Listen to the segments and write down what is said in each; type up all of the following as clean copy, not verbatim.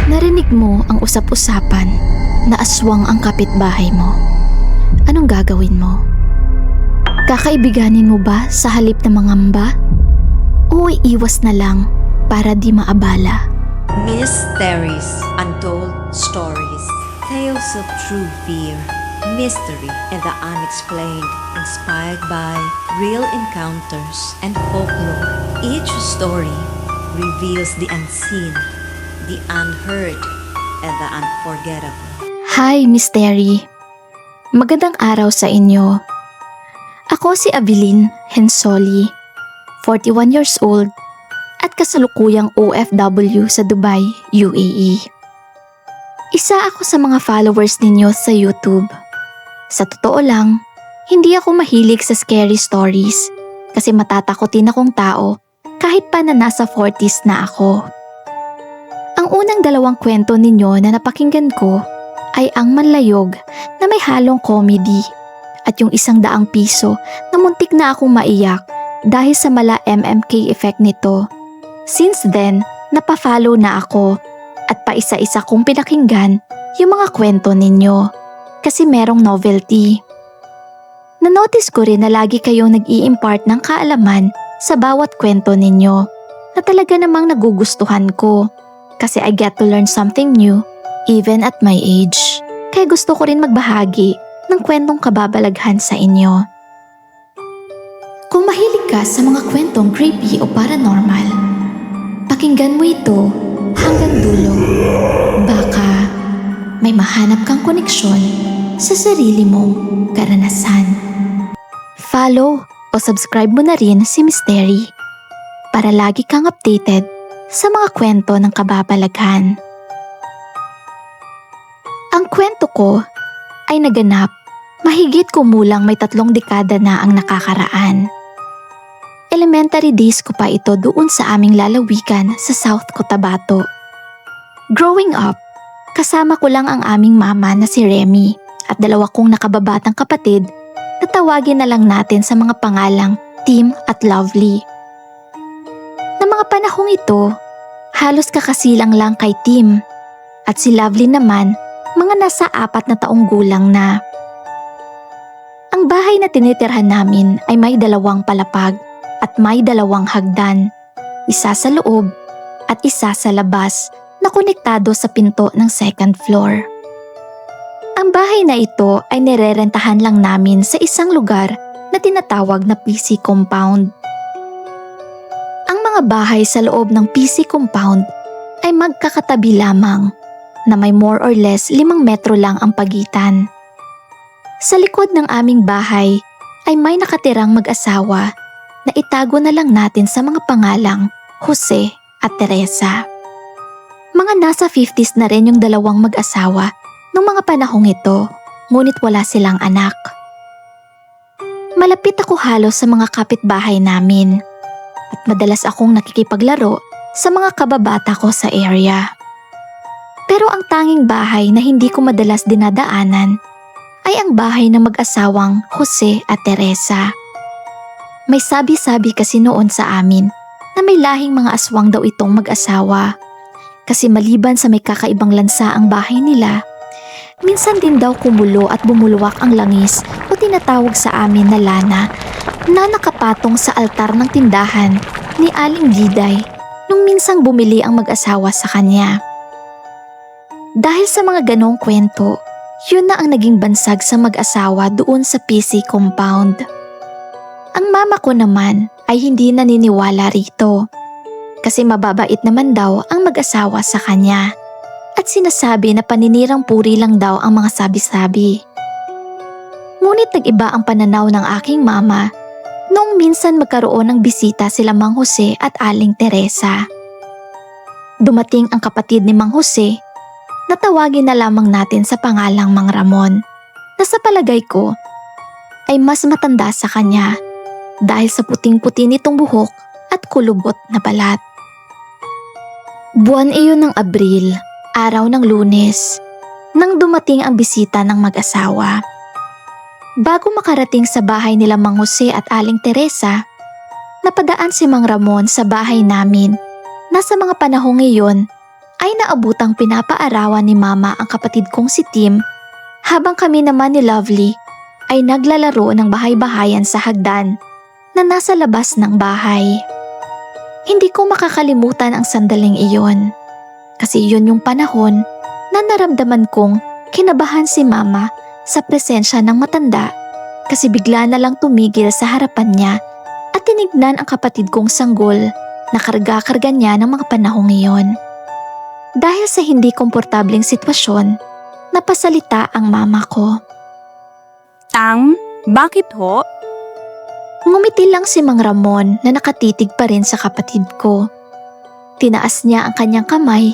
Narinig mo ang usap-usapan na aswang ang kapitbahay mo. Anong gagawin mo? Kakaibiganin mo ba sa halip na mangamba? O iiwas na lang para di maabala? Mysteries, Untold Stories, Tales of True Fear, Mystery, and the Unexplained, inspired by real encounters and folklore. Each story reveals the unseen, the unheard, and the unforgettable. Hi, Mystery. Magandang araw sa inyo. Ako si Abilene Hensoli, 41 years old at kasalukuyang OFW sa Dubai, UAE. Isa ako sa mga followers ninyo sa YouTube. Sa totoo lang, hindi ako mahilig sa scary stories kasi matatakotin akong tao kahit pa na nasa 40s na ako. Ang unang dalawang kwento ninyo na napakinggan ko ay ang Manlayog na may halong comedy at yung 100 piso na muntik na akong maiyak dahil sa mala MMK effect nito. Since then, napafollow na ako at paisa-isa kong pinakinggan yung mga kwento ninyo kasi merong novelty. Nanotice ko rin na lagi kayong nag-i-impart ng kaalaman sa bawat kwento ninyo na talaga namang nagugustuhan ko kasi I get to learn something new even at my age. Kaya gusto ko rin magbahagi ng kwentong kababalaghan sa inyo. Kung mahilig ka sa mga kwentong creepy o paranormal, pakinggan mo ito hanggang dulo. Baka may mahanap kang koneksyon sa sarili mong karanasan. Follow o subscribe mo na rin si Mystery para lagi kang updated sa mga kwento ng kababalaghan. Ang kwento ko ay naganap mahigit kumulang may 3 dekada na ang nakakaraan. Elementary days ko pa ito doon sa aming lalawigan sa South Cotabato. Growing up, kasama ko lang ang aming mama na si Remy at 2 kong nakababatang kapatid na tawagin na lang natin sa mga pangalang Tim at Lovely. Na mga panahong ito, halos kakasilang lang kay Tim at si Lovely naman mga nasa 4 na taong gulang na. Ang bahay na tinitirhan namin ay may 2 palapag at may 2 hagdan, isa sa loob at isa sa labas na konektado sa pinto ng 2nd floor. Ang bahay na ito ay nirerentahan lang namin sa isang lugar na tinatawag na PC compound. Ang mga bahay sa loob ng PC compound ay magkakatabi lamang na may more or less 5 metro lang ang pagitan. Sa likod ng aming bahay ay may nakatirang mag-asawa na itago na lang natin sa mga pangalang Jose at Teresa. Mga nasa 50s na rin yung 2 mag-asawa nung mga panahong ito, ngunit wala silang anak. Malapit ako halos sa mga kapitbahay namin at madalas akong nakikipaglaro sa mga kababata ko sa area. Pero ang tanging bahay na hindi ko madalas dinadaanan ay ang bahay ng mag-asawang Jose at Teresa. May sabi-sabi kasi noon sa amin na may lahing mga aswang daw itong mag-asawa kasi maliban sa may kakaibang lansa ang bahay nila, minsan din daw kumulo at bumulwak ang langis o tinatawag sa amin na lana na nakapatong sa altar ng tindahan ni Aling Diday nung minsang bumili ang mag-asawa sa kanya. Dahil sa mga ganong kwento, yun na ang naging bansag sa mag-asawa doon sa PC compound. Ang mama ko naman ay hindi naniniwala rito kasi mababait naman daw ang mag-asawa sa kanya at sinasabi na paninirang puri lang daw ang mga sabi-sabi. Ngunit nag-iba ang pananaw ng aking mama noong minsan magkaroon ng bisita sila Mang Jose at Aling Teresa. Dumating ang kapatid ni Mang Jose na tawagin na lamang natin sa pangalang Mang Ramon na sa palagay ko ay mas matanda sa kanya dahil sa puting-puti nitong buhok at kulubot na balat. Buwan iyon ng Abril, araw ng Lunes, nang dumating ang bisita ng mag-asawa. Bago makarating sa bahay nila Mang Jose at Aling Teresa, napadaan si Mang Ramon sa bahay namin na sa mga panahong iyon ay naabutang pinapaarawan ni Mama ang kapatid kong si Tim, habang kami naman ni Lovely ay naglalaro ng bahay-bahayan sa hagdan na nasa labas ng bahay. Hindi ko makakalimutan ang sandaling iyon kasi yun yung panahon na naramdaman kong kinabahan si Mama sa presensya ng matanda kasi bigla na lang tumigil sa harapan niya at tinignan ang kapatid kong sanggol na karga-karga niya ng mga panahong iyon. Dahil sa hindi komportableng sitwasyon, napasalita ang mama ko. Tang, bakit ho? Ngumiti lang si Mang Ramon na nakatitig pa rin sa kapatid ko. Tinaas niya ang kanyang kamay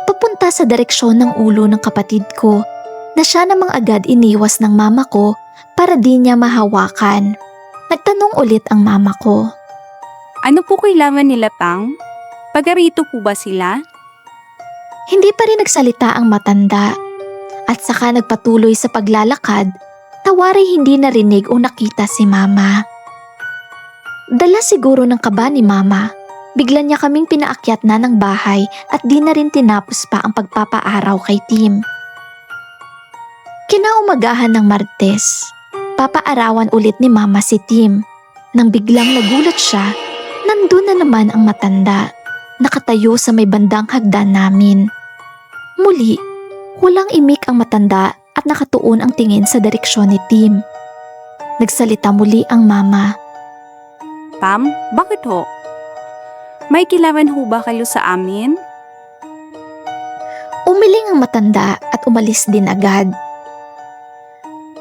papunta sa direksyon ng ulo ng kapatid ko na siya namang agad iniwas ng mama ko para di niya mahawakan. Nagtanong ulit ang mama ko. Ano po kailangan nila, Tang? Pagarito po ba sila? Hindi pa rin nagsalita ang matanda at saka nagpatuloy sa paglalakad na waray hindi narinig o nakita si Mama. Dala siguro ng kaba ni Mama, bigla niya kaming pinaakyat na ng bahay at di na rin tinapos pa ang pagpapaaraw kay Tim. Kinaumagahan ng Martes, papaarawan ulit ni Mama si Tim. Nang biglang nagulat siya, nandun na naman ang matanda, nakatayo sa may bandang hagdan namin. Muli, walang imik ang matanda at nakatuon ang tingin sa direksyon ni Tim. Nagsalita muli ang mama. Pam, bakit ho? May kailangan ho ba kayo sa amin? Umiling ang matanda at umalis din agad.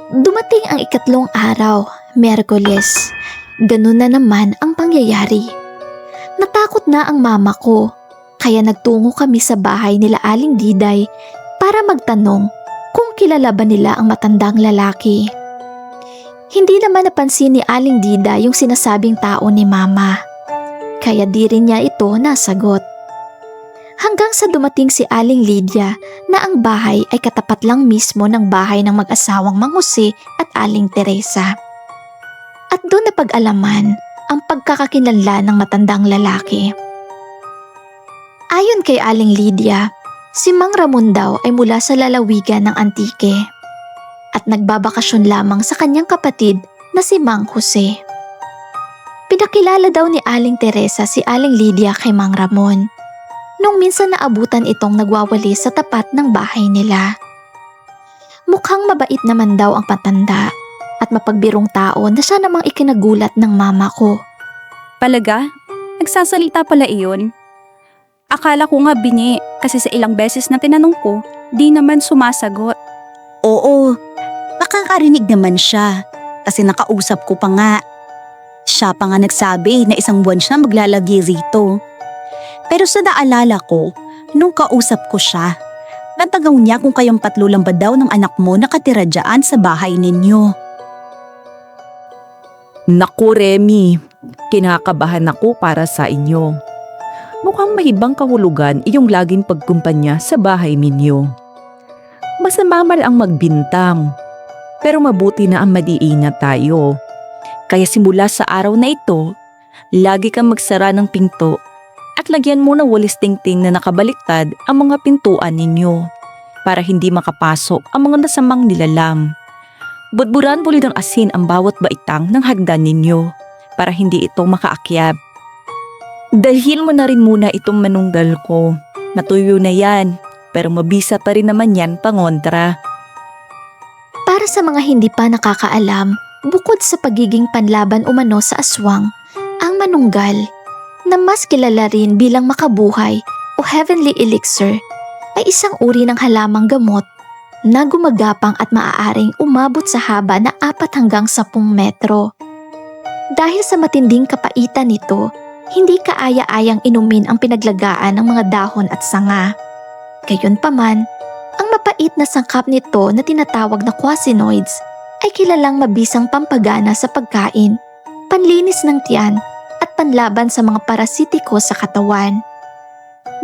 Dumating ang ikatlong araw, Miyerkules. Ganun na naman ang pangyayari. Natakot na ang mama ko. Kaya nagtungo kami sa bahay nila Aling Diday para magtanong kung kilala ba nila ang matandang lalaki. Hindi naman napansin ni Aling Diday yung sinasabing tao ni Mama. Kaya di rin niya ito nasagot. Hanggang sa dumating si Aling Lydia na ang bahay ay katapat lang mismo ng bahay ng mag-asawang Mang Jose at Aling Teresa. At doon napag-alaman ang pagkakakilanlan ng matandang lalaki. Ayon kay Aling Lydia, si Mang Ramon daw ay mula sa lalawigan ng Antique at nagbabakasyon lamang sa kanyang kapatid na si Mang Jose. Pinakilala daw ni Aling Teresa si Aling Lydia kay Mang Ramon nung minsan naabutan itong nagwawali sa tapat ng bahay nila. Mukhang mabait naman daw ang patanda at mapagbirong tao na siya namang ikinagulat ng mama ko. Palaga? Nagsasalita pala iyon? Akala ko nga bingi kasi sa ilang beses na tinanong ko, di naman sumasagot. Oo, nakakarinig naman siya kasi nakausap ko pa nga. Siya pa nga nagsabi na isang buwan siya maglalagi rito. Pero sa naalala ko, nung kausap ko siya, natagaw niya kung kayong tatlo lang ba daw ng anak mo nakatira dyan sa bahay ninyo. Naku Remy, kinakabahan ako para sa inyo. Mukhang mahibang kahulugan iyong laging pagkumpanya sa bahay ninyo. Masama man ang magbintang, pero mabuti na ang madiingat tayo. Kaya simula sa araw na ito, lagi kang magsara ng pinto at lagyan mo ng walis tingting na nakabaliktad ang mga pintuan ninyo para hindi makapasok ang mga nasamang nilalang. Budburan mo ng asin ang bawat baitang ng hagdan ninyo para hindi ito makaakyat. Dalhin mo na rin muna itong manunggal ko. Natuyo na yan, pero mabisa pa rin naman yan pangontra. Para sa mga hindi pa nakakaalam, bukod sa pagiging panlaban umano sa aswang, ang manunggal, na mas kilala rin bilang makabuhay o heavenly elixir, ay isang uri ng halamang gamot na gumagapang at maaaring umabot sa haba na 4 hanggang 10 metro. Dahil sa matinding kapaitan nito, hindi kaaya-ayang inumin ang pinaglagaan ng mga dahon at sanga. Gayunpaman, ang mapait na sangkap nito na tinatawag na quasinoids ay kilalang mabisang pampagana sa pagkain, panlinis ng tiyan at panlaban sa mga parasitiko sa katawan.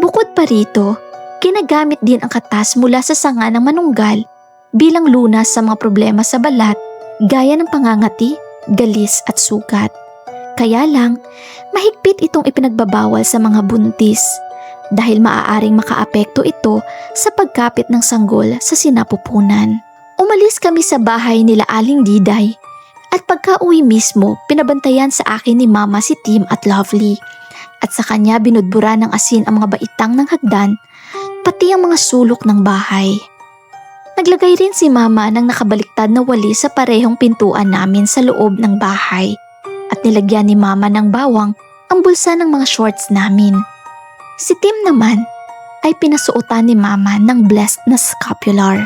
Bukod pa rito, ginagamit din ang katas mula sa sanga ng manunggal bilang lunas sa mga problema sa balat gaya ng pangangati, galis at sugat. Kaya lang, mahigpit itong ipinagbabawal sa mga buntis dahil maaaring makaapekto ito sa pagkapit ng sanggol sa sinapupunan. Umalis kami sa bahay nila Aling Diday at pagka-uwi mismo pinabantayan sa akin ni Mama si Tim at Lovely at sa kanya binudbura ng asin ang mga baitang ng hagdan pati ang mga sulok ng bahay. Naglagay rin si Mama ng nakabaliktad na wali sa parehong pintuan namin sa loob ng bahay at nilagyan ni Mama ng bawang ang bulsa ng mga shorts namin. Si Tim naman ay pinasuotan ni Mama ng blessed na scapular.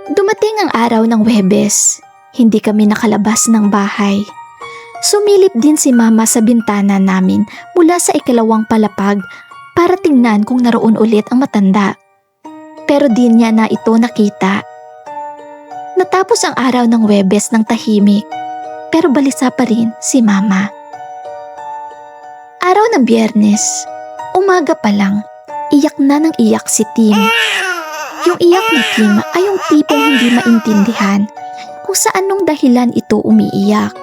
Dumating ang araw ng Huwebes. Hindi kami nakalabas ng bahay. Sumilip din si Mama sa bintana namin mula sa ikalawang palapag para tingnan kung naroon ulit ang matanda. Pero di niya na ito nakita. Natapos ang araw ng Huwebes ng tahimik, pero balisa pa rin si Mama. Araw ng Biyernes, umaga pa lang, iyak na ng iyak si Tim. Yung iyak ni Tim ay yung tipong hindi maintindihan kung saan nung dahilan ito umiiyak.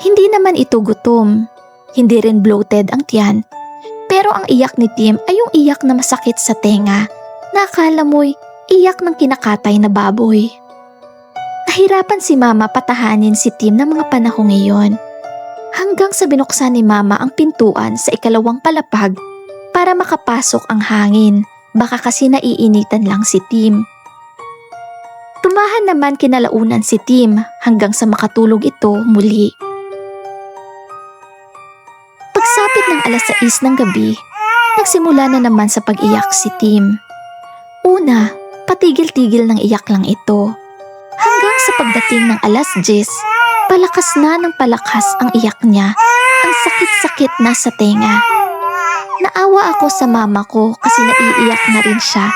Hindi naman ito gutom, hindi rin bloated ang tiyan, pero ang iyak ni Tim ay yung iyak na masakit sa tenga na akala mo'y iyak ng kinakatay na baboy. Nahirapan si Mama patahanin si Tim ng mga panahong iyon hanggang sa binuksan ni Mama ang pintuan sa ikalawang palapag para makapasok ang hangin. Baka kasi naiinitan lang si Tim. Tumahan naman kinalaunan si Tim hanggang sa makatulog ito muli. Pagsapit ng alas 6 ng gabi, nagsimula na naman sa pag-iyak si Tim. Una, patigil-tigil ng iyak lang ito. Hanggang sa pagdating ng alas 10, palakas na ng palakas ang iyak niya. Ang sakit-sakit na sa tenga. Naawa ako sa Mama ko kasi naiiyak na rin siya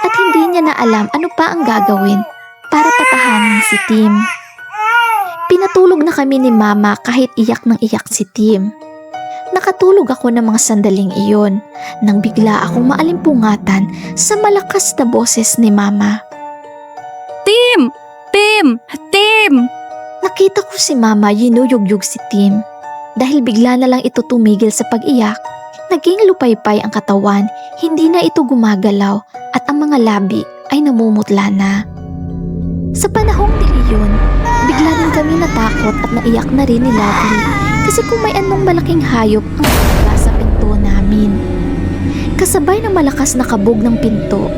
at hindi niya na alam ano pa ang gagawin para patahanin si Tim. Pinatulog na kami ni Mama kahit iyak ng iyak si Tim. Nakatulog ako ng mga sandaling iyon nang bigla akong maalimpungatan sa malakas na boses ni Mama. Tim! Tim! Tim! Nakita ko si Mama yinuyugyug si Tim. Dahil bigla na lang ito tumigil sa pag-iyak, naging lupaypay ang katawan, hindi na ito gumagalaw at ang mga labi ay namumutla na. Sa panahong iyon, bigla din kami natakot at naiyak na rin ni Lovely kasi kung may anong malaking hayop ang nakatala sa pinto namin. Kasabay ng malakas na kabog ng pinto,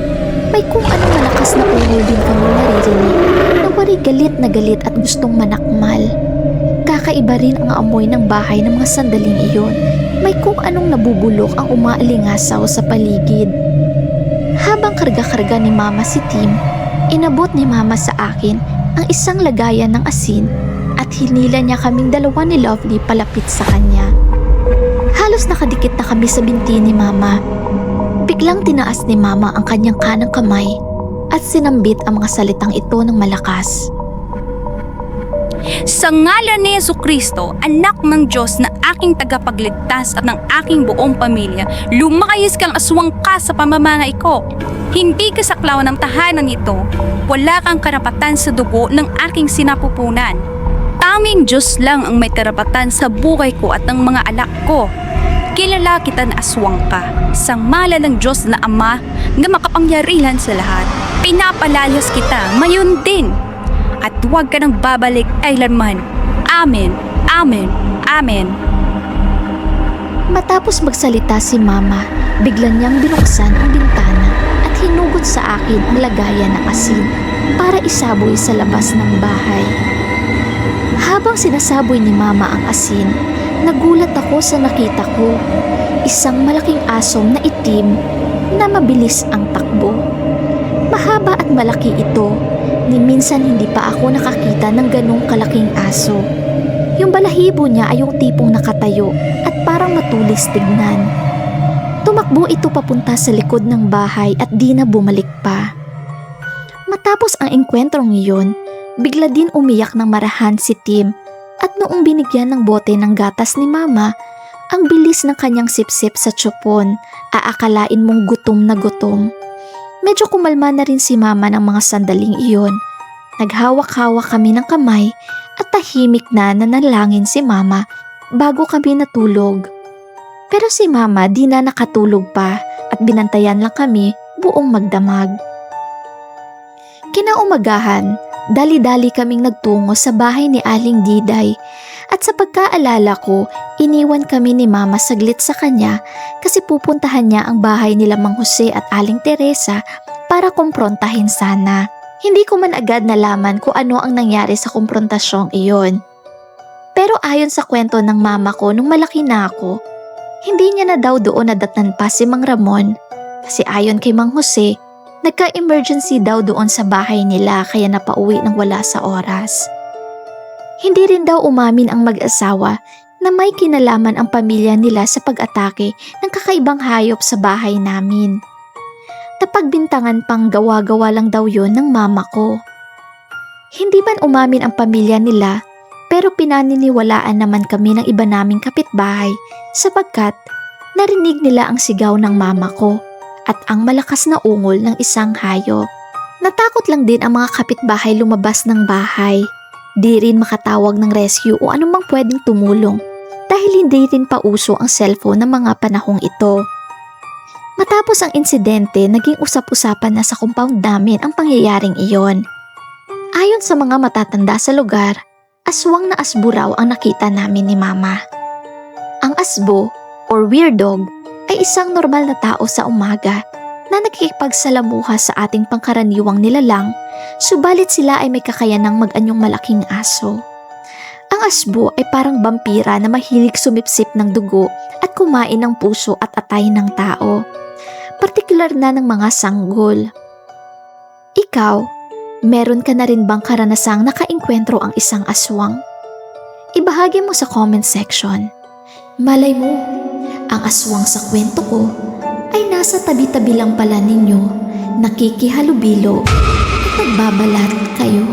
may kung anong malakas na ungol din kami naririnig na wari galit at gustong manakmal. Kakaiba rin ang amoy ng bahay ng mga sandaling iyon. May kung anong nabubulok ang umaalingasaw sa paligid. Habang karga-karga ni Mama si Tim, inabot ni Mama sa akin ang isang lagayan ng asin at hinila niya kaming dalawa ni Lovely palapit sa kanya. Halos nakadikit na kami sa binti ni Mama. Biglang tinaas ni Mama ang kanyang kanang kamay at sinambit ang mga salitang ito ng malakas. Sa ngalan ni Jesucristo, anak ng Diyos na aking tagapagligtas at ng aking buong pamilya, lumakayas kang aswang ka sa pamamangay ko. Hindi ka saklawan ng tahanan nito. Wala kang karapatan sa dugo ng aking sinapupunan. Tanging Diyos lang ang may karapatan sa buhay ko at ng mga anak ko. Kilala kita na aswang ka. Sa ngalan ng Diyos na Ama na makapangyarihan sa lahat, pinapalayas kita ngayon din. At huwag ka nang babalik kailanman. Amen, Amen, Amen. Matapos magsalita si Mama, bigla niyang binuksan ang bintana at hinugot sa akin ang lagayan ng asin para isaboy sa labas ng bahay. Habang sinasaboy ni Mama ang asin, nagulat ako sa nakita ko. Isang malaking asom na itim na mabilis ang takbo. Mahaba at malaki ito. Ni minsan hindi pa ako nakakita ng ganong kalaking aso. Yung balahibo niya ay yung tipong nakatayo at parang matulis tignan. Tumakbo ito papunta sa likod ng bahay at di na bumalik pa. Matapos ang engkwentrong iyon, bigla din umiyak ng marahan si Tim at noong binigyan ng bote ng gatas ni Mama, ang bilis ng kanyang sipsip sa tsupon, aakalain mong gutom na gutom. Medyo kumalma na rin si Mama ng mga sandaling iyon. Naghawak-hawak kami ng kamay at tahimik na nanalangin si Mama bago kami natulog. Pero si Mama di na nakatulog pa at binantayan lang kami buong magdamag. Kinaumagahan, dali-dali kaming nagtungo sa bahay ni Aling Diday at sa pagkaalala ko, iniwan kami ni Mama saglit sa kanya kasi pupuntahan niya ang bahay nila Mang Jose at Aling Teresa para kumprontahin sana. Hindi ko man agad nalaman kung ano ang nangyari sa kumprontasyong iyon. Pero ayon sa kwento ng mama ko nung malaki na ako, hindi niya na daw doon nadatnan pa si Mang Ramon kasi ayon kay Mang Jose, nagka-emergency daw doon sa bahay nila kaya napauwi ng wala sa oras. Hindi rin daw umamin ang mag-asawa na may kinalaman ang pamilya nila sa pag-atake ng kakaibang hayop sa bahay namin. Napagbintangan pang gawa-gawa lang daw yon ng mama ko. Hindi man umamin ang pamilya nila pero pinaniniwalaan naman kami ng iba naming kapitbahay sapagkat narinig nila ang sigaw ng mama ko at ang malakas na ungol ng isang hayop. Natakot lang din ang mga kapitbahay lumabas ng bahay. Di rin makatawag ng rescue o anumang pwedeng tumulong dahil hindi rin pauso ang cellphone ng mga panahong ito. Matapos ang insidente, naging usap-usapan na sa compound namin ang pangyayaring iyon. Ayon sa mga matatanda sa lugar, aswang na asbo raw ang nakita namin ni Mama. Ang asbo or weird dog ay isang normal na tao sa umaga na nakikipagsalamuha sa ating pangkaraniwang nilalang, subalit sila ay may kakayanang mag-anyong malaking aso. Ang asbo ay parang vampira na mahilig sumipsip ng dugo at kumain ng puso at atay ng tao, partikular na ng mga sanggol. Ikaw, meron ka na rin bang karanasang nakaengkwentro ang isang aswang? Ibahagi mo sa comment section. Malay mo, ang aswang sa kwento ko ay nasa tabi-tabi lang pala ninyo, nakikihalubilo at nagbabalat kayo.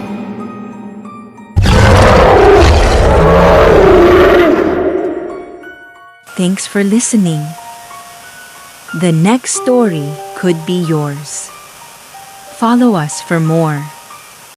Thanks for listening. The next story could be yours. Follow us for more.